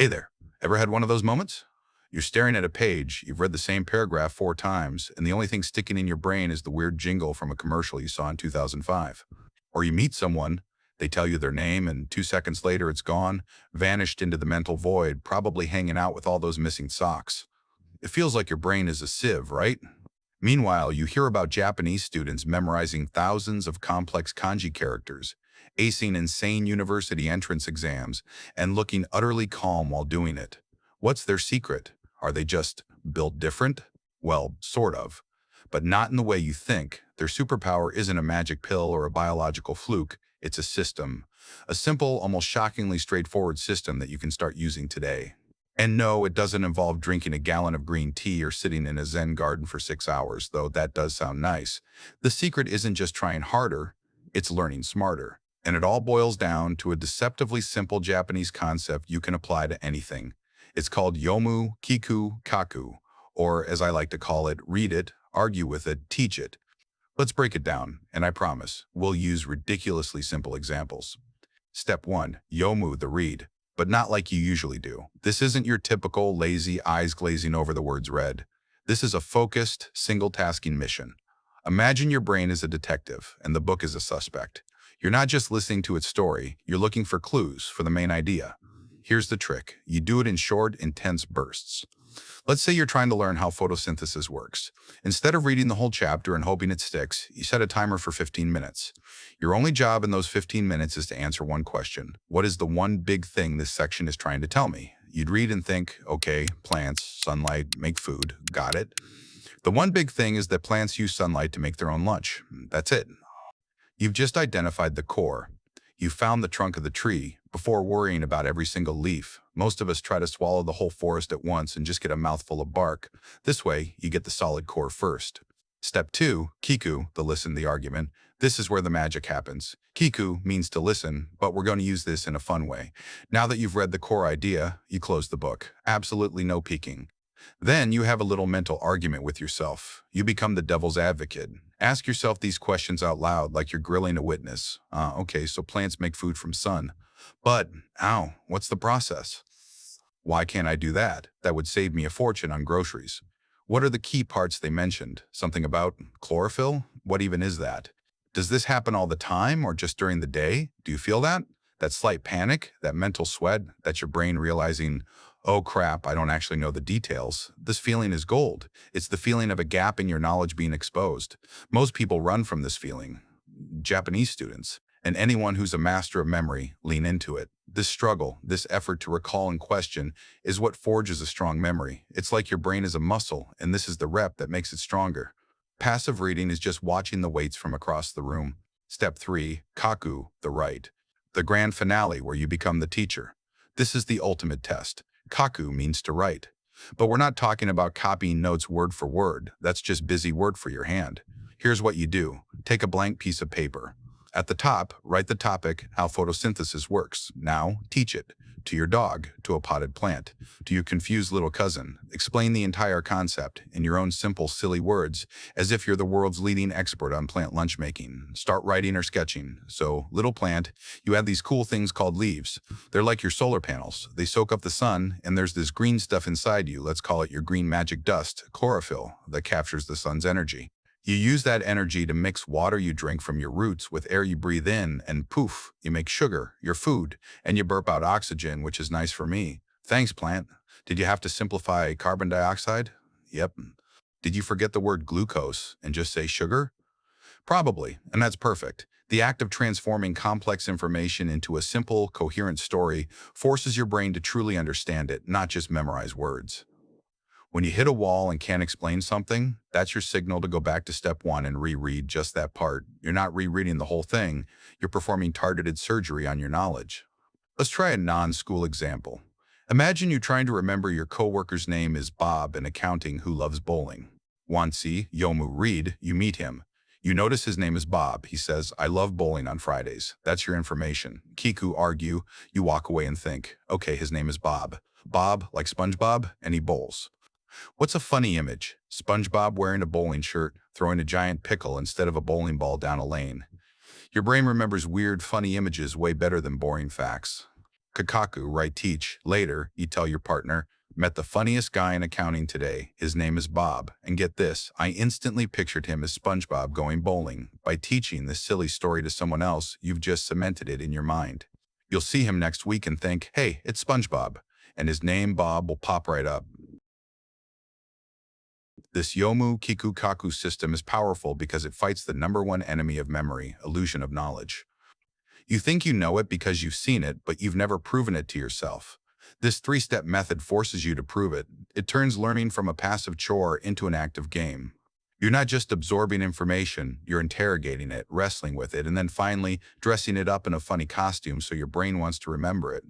Hey there, ever had one of those moments? You're staring at a page, you've read the same paragraph 4 times, and the only thing sticking in your brain is the weird jingle from a commercial you saw in 2005. Or you meet someone, they tell you their name, and 2 seconds later it's gone, vanished into the mental void, probably hanging out with all those missing socks. It feels like your brain is a sieve, right? Meanwhile, you hear about Japanese students memorizing thousands of complex kanji characters, acing insane university entrance exams, and looking utterly calm while doing it. What's their secret? Are they just built different? Well, sort of. But not in the way you think. Their superpower isn't a magic pill or a biological fluke. It's a system. A simple, almost shockingly straightforward system that you can start using today. And no, it doesn't involve drinking a gallon of green tea or sitting in a Zen garden for 6 hours, though that does sound nice. The secret isn't just trying harder, it's learning smarter. And it all boils down to a deceptively simple Japanese concept you can apply to anything. It's called Yomu, Kiku, Kaku, or as I like to call it, read it, argue with it, teach it. Let's break it down, and I promise, we'll use ridiculously simple examples. Step 1. Yomu, the read. But not like you usually do. This isn't your typical lazy eyes glazing over the words read. This is a focused, single-tasking mission. Imagine your brain is a detective and the book is a suspect. You're not just listening to its story, you're looking for clues for the main idea. Here's the trick. You do it in short, intense bursts. Let's say you're trying to learn how photosynthesis works. Instead of reading the whole chapter and hoping it sticks, you set a timer for 15 minutes. Your only job in those 15 minutes is to answer one question. What is the one big thing this section is trying to tell me? You'd read and think, okay, plants, sunlight, make food, got it. The one big thing is that plants use sunlight to make their own lunch. That's it. You've just identified the core. You found the trunk of the tree before worrying about every single leaf. Most of us try to swallow the whole forest at once and just get a mouthful of bark. This way, you get the solid core first. Step 2, Kiku, the listen, the argument. This is where the magic happens. Kiku means to listen, but we're going to use this in a fun way. Now that you've read the core idea, you close the book. Absolutely no peeking. Then you have a little mental argument with yourself. You become the devil's advocate. Ask yourself these questions out loud like you're grilling a witness. Okay, so plants make food from sun. But, what's the process? Why can't I do that? That would save me a fortune on groceries. What are the key parts they mentioned? Something about chlorophyll? What even is that? Does this happen all the time or just during the day? Do you feel that? That slight panic, that mental sweat, that's your brain realizing, oh crap, I don't actually know the details. This feeling is gold. It's the feeling of a gap in your knowledge being exposed. Most people run from this feeling. Japanese students, and anyone who's a master of memory, lean into it. This struggle, this effort to recall and question, is what forges a strong memory. It's like your brain is a muscle, and this is the rep that makes it stronger. Passive reading is just watching the weights from across the room. Step 3, Kaku, the right. The grand finale where you become the teacher. This is the ultimate test. Kaku means to write. But we're not talking about copying notes word for word. That's just busy work for your hand. Here's what you do. Take a blank piece of paper. At the top, write the topic, how photosynthesis works. Now, teach it. To your dog, to a potted plant, to your confused little cousin. Explain the entire concept in your own simple, silly words, as if you're the world's leading expert on plant lunch making. Start writing or sketching. So, little plant, you have these cool things called leaves. They're like your solar panels. They soak up the sun, and there's this green stuff inside you. Let's call it your green magic dust, chlorophyll, that captures the sun's energy. You use that energy to mix water you drink from your roots with air you breathe in, and poof, you make sugar, your food, and you burp out oxygen, which is nice for me. Thanks, plant. Did you have to simplify carbon dioxide? Yep. Did you forget the word glucose and just say sugar? Probably, and that's perfect. The act of transforming complex information into a simple, coherent story forces your brain to truly understand it, not just memorize words. When you hit a wall and can't explain something, that's your signal to go back to step 1 and reread just that part. You're not rereading the whole thing, you're performing targeted surgery on your knowledge. Let's try a non-school example. Imagine you trying to remember your coworker's name is Bob in accounting who loves bowling. Wansi, Yomu, read, you meet him. You notice his name is Bob. He says, I love bowling on Fridays. That's your information. Kiku, argue, you walk away and think, okay, his name is Bob. Bob, like SpongeBob, and he bowls. What's a funny image? SpongeBob wearing a bowling shirt, throwing a giant pickle instead of a bowling ball down a lane. Your brain remembers weird, funny images way better than boring facts. Kaku, right? Teach. Later, you tell your partner, met the funniest guy in accounting today. His name is Bob. And get this, I instantly pictured him as SpongeBob going bowling. By teaching this silly story to someone else, you've just cemented it in your mind. You'll see him next week and think, hey, it's SpongeBob. And his name, Bob, will pop right up. This Yomu Kiku Kaku system is powerful because it fights the #1 enemy of memory, illusion of knowledge. You think you know it because you've seen it, but you've never proven it to yourself. This three-step method forces you to prove it. It turns learning from a passive chore into an active game. You're not just absorbing information, you're interrogating it, wrestling with it, and then finally dressing it up in a funny costume so your brain wants to remember it.